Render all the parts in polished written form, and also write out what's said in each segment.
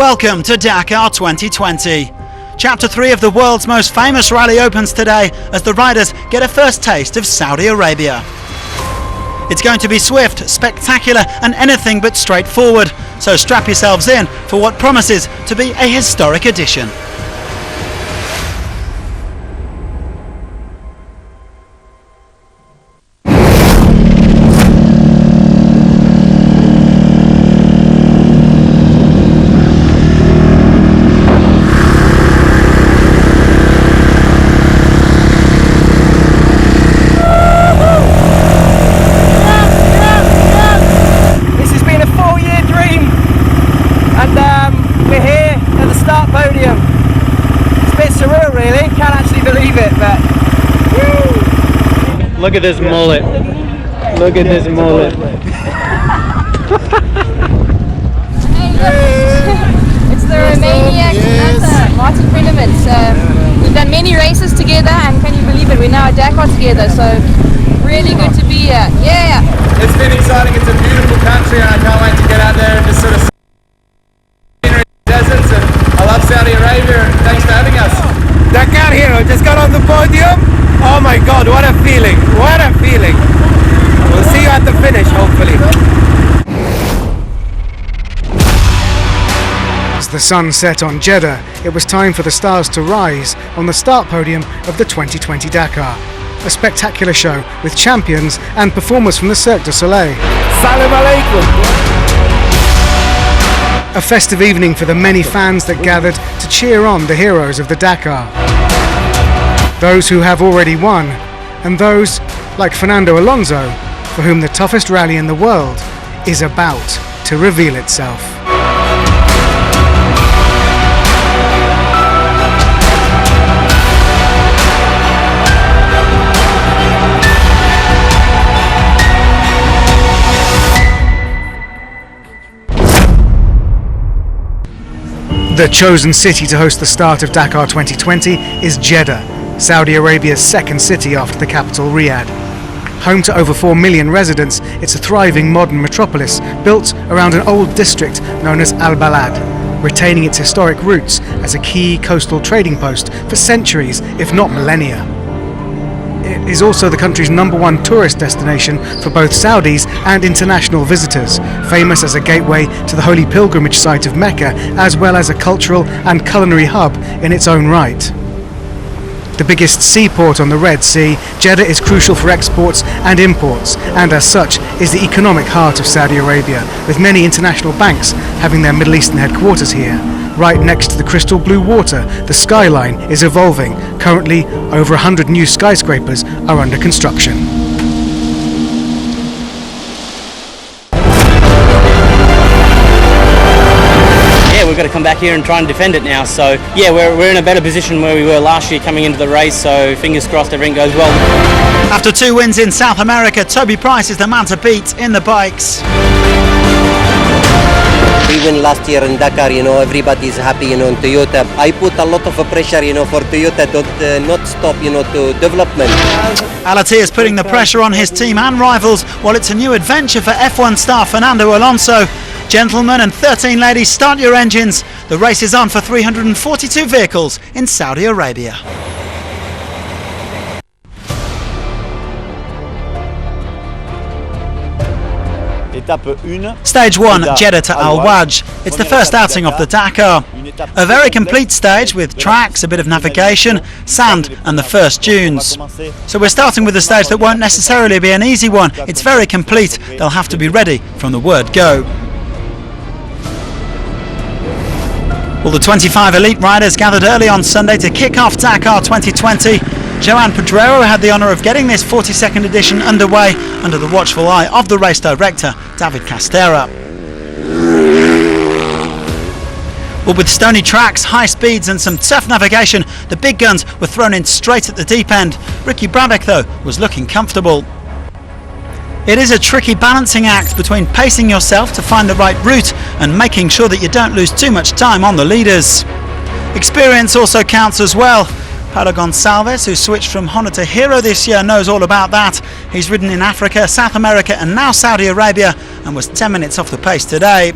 Welcome to Dakar 2020. Chapter 3 of the world's most famous rally opens today as the riders get a first taste of Saudi Arabia. It's going to be swift, spectacular and anything but straightforward, so strap yourselves in for what promises to be a historic edition. We're here at the start podium. It's a bit surreal really, can't actually believe it, but woo! Look at this mullet. Look at this mullet. It's the Romania Martin Prediments. We've done many races together and can you believe it, we're now at Dakar together, so really good to be here. Yeah! It's been exciting, it's a beautiful country and I can't wait to get out there and just sort of deserts, and I love Saudi Arabia and thanks for having us. Dakar hero just got on the podium. Oh my god, what a feeling, what a feeling. We'll see you at the finish hopefully. As the sun set on Jeddah, it was time for the stars to rise on the start podium of the 2020 Dakar. A spectacular show with champions and performers from the Cirque du Soleil. Salam alaikum. A festive evening for the many fans that gathered to cheer on the heroes of the Dakar. Those who have already won, and those, like Fernando Alonso, for whom the toughest rally in the world is about to reveal itself. The chosen city to host the start of Dakar 2020 is Jeddah, Saudi Arabia's second city after the capital Riyadh. Home to over 4 million residents, it's a thriving modern metropolis built around an old district known as Al Balad, retaining its historic roots as a key coastal trading post for centuries, if not millennia. It is also the country's #1 tourist destination for both Saudis and international visitors, famous as a gateway to the holy pilgrimage site of Mecca, as well as a cultural and culinary hub in its own right. The biggest seaport on the Red Sea, Jeddah is crucial for exports and imports, and as such is the economic heart of Saudi Arabia, with many international banks having their Middle Eastern headquarters here. Right next to the crystal blue water, the skyline is evolving. Currently, over 100 new skyscrapers are under construction. Yeah, we've got to come back here and try and defend it now. So yeah, we're in a better position where we were last year coming into the race. So fingers crossed everything goes well. After 2 wins in South America, Toby Price is the man to beat in the bikes. Even last year in Dakar, everybody is happy, in Toyota. I put a lot of pressure, for Toyota to not stop, to development. Alati is putting the pressure on his team and rivals, while it's a new adventure for F1 star Fernando Alonso. Gentlemen and 13 ladies, start your engines. The race is on for 342 vehicles in Saudi Arabia. Stage 1, Jeddah to Al Waj. It's the first outing of the Dakar. A very complete stage with tracks, a bit of navigation, sand and the first dunes. So we're starting with a stage that won't necessarily be an easy one. It's very complete. They'll have to be ready from the word go. Well, the 25 elite riders gathered early on Sunday to kick off Dakar 2020. Joan Pedrero had the honour of getting this 42nd edition underway under the watchful eye of the race director, David Castera. Well, with stony tracks, high speeds and some tough navigation, the big guns were thrown in straight at the deep end. Ricky Brabeck, though, was looking comfortable. It is a tricky balancing act between pacing yourself to find the right route and making sure that you don't lose too much time on the leaders. Experience also counts as well. Paulo Gonçalves, who switched from Honda to Hero this year, knows all about that. He's ridden in Africa, South America and now Saudi Arabia and was 10 minutes off the pace today.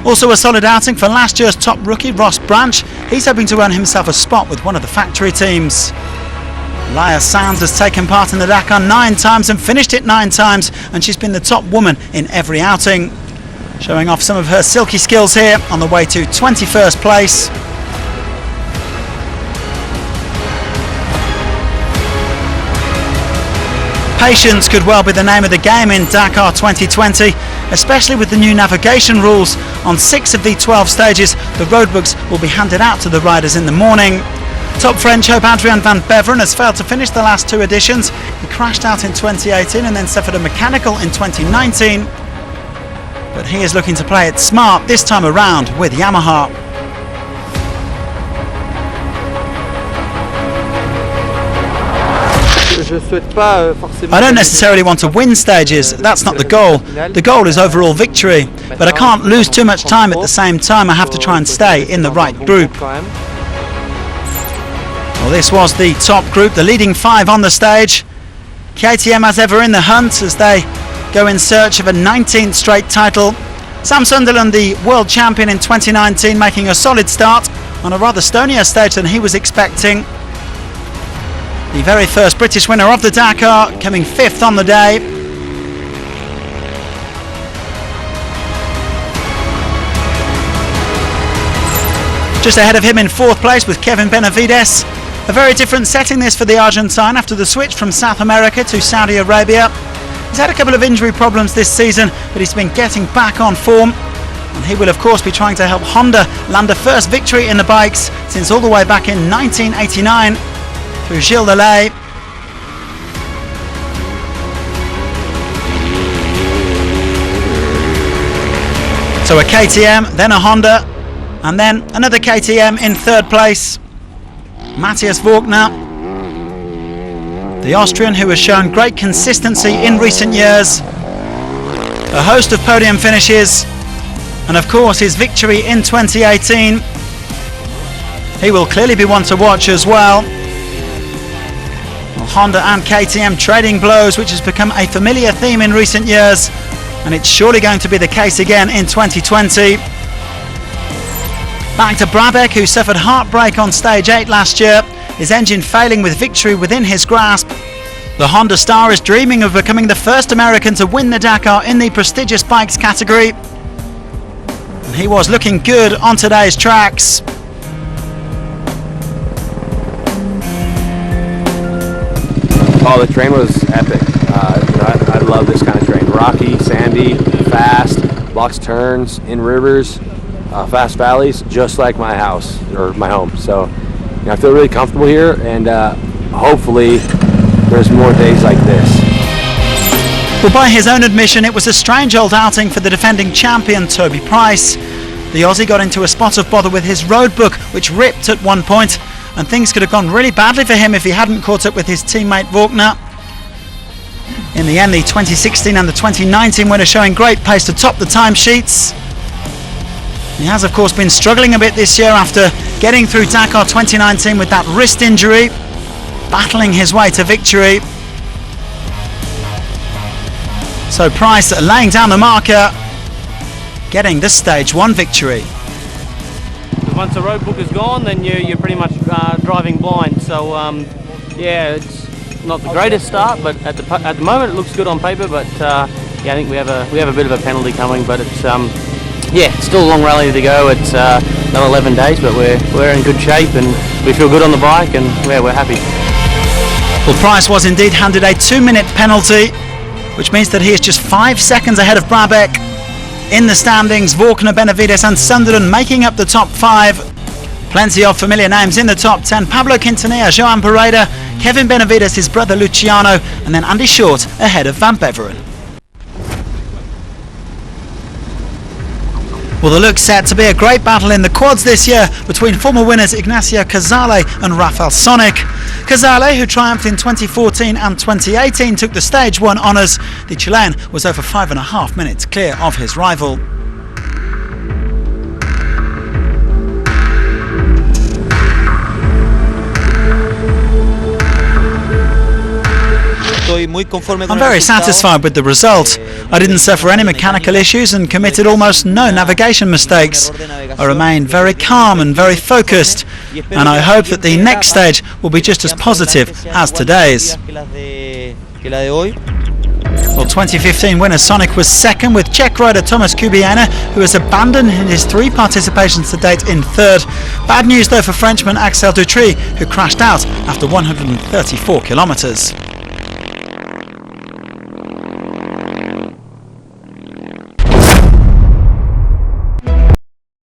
Also a solid outing for last year's top rookie Ross Branch. He's hoping to earn himself a spot with one of the factory teams. Laia Sands has taken part in the Dakar 9 times and finished it 9 times, and she's been the top woman in every outing. Showing off some of her silky skills here on the way to 21st place. Patience could well be the name of the game in Dakar 2020, especially with the new navigation rules. On 6 of the 12 stages, the roadbooks will be handed out to the riders in the morning. Top French hope Adrian van Beveren has failed to finish the last 2 editions. He crashed out in 2018 and then suffered a mechanical in 2019. But he is looking to play it smart this time around with Yamaha. I don't necessarily want to win stages, that's not the goal. The goal is overall victory. But I can't lose too much time at the same time. I have to try and stay in the right group. Well, this was the top group, the leading 5 on the stage. KTM as ever in the hunt as they go in search of a 19th straight title. Sam Sunderland, the world champion in 2019, making a solid start on a rather stonier stage than he was expecting. The very first British winner of the Dakar, coming 5th on the day. Just ahead of him in 4th place with Kevin Benavides. A very different setting this for the Argentine after the switch from South America to Saudi Arabia. He's had a couple of injury problems this season, but he's been getting back on form. And he will of course be trying to help Honda land a first victory in the bikes since all the way back in 1989 through Gilles Delay. So a KTM, then a Honda, and then another KTM in 3rd place. Matthias Walkner, the Austrian who has shown great consistency in recent years. A host of podium finishes, and of course his victory in 2018. He will clearly be one to watch as well. Honda and KTM trading blows, which has become a familiar theme in recent years, and it's surely going to be the case again in 2020. Back to Brabec, who suffered heartbreak on stage 8 last year, his engine failing with victory within his grasp. The Honda star is dreaming of becoming the first American to win the Dakar in the prestigious bikes category. And he was looking good on today's tracks. Oh, the train was epic. I love this kind of train. Rocky, sandy, fast, blocks turns, in rivers, fast valleys, just like my house or my home. So I feel really comfortable here, and hopefully there's more days like this. Well, by his own admission, it was a strange old outing for the defending champion Toby Price. The Aussie got into a spot of bother with his roadbook, which ripped at one point, and things could have gone really badly for him if he hadn't caught up with his teammate Walkner. In the end, the 2016 and the 2019 winner showing great pace to top the timesheets. He has of course been struggling a bit this year after getting through Dakar 2019 with that wrist injury, battling his way to victory. So Price laying down the marker, getting the stage 1 victory. Once the road book is gone, then you're pretty much driving blind. So yeah, it's not the greatest start, but at the moment it looks good on paper. But yeah, I think we have a bit of a penalty coming, but it's yeah, it's still a long rally to go. It's another 11 days, but we're in good shape and we feel good on the bike, and yeah, we're happy. Well, Price was indeed handed a 2-minute penalty, which means that he is just 5 seconds ahead of Brabec. In the standings, Walkner, Benavides and Sunderland making up the top 5. Plenty of familiar names in the top 10. Pablo Quintanilla, Joan Pereira, Kevin Benavides, his brother Luciano, and then Andy Short ahead of Van Beveren. Well, the looks set to be a great battle in the quads this year between former winners Ignacio Casale and Rafael Sonic. Casale, who triumphed in 2014 and 2018, took the stage 1 honours. The Chilean was over 5.5 minutes clear of his rival. Estoy I'm very satisfied with the result. I didn't suffer any mechanical issues and committed almost no navigation mistakes. I remained very calm and very focused, and I hope that the next stage will be just as positive as today's. Well, 2015 winner Sonic was second, with Czech rider Thomas Kubiana, who has abandoned in his 3 participations to date, in third. Bad news though for Frenchman Axel Dutry, who crashed out after 134 kilometres.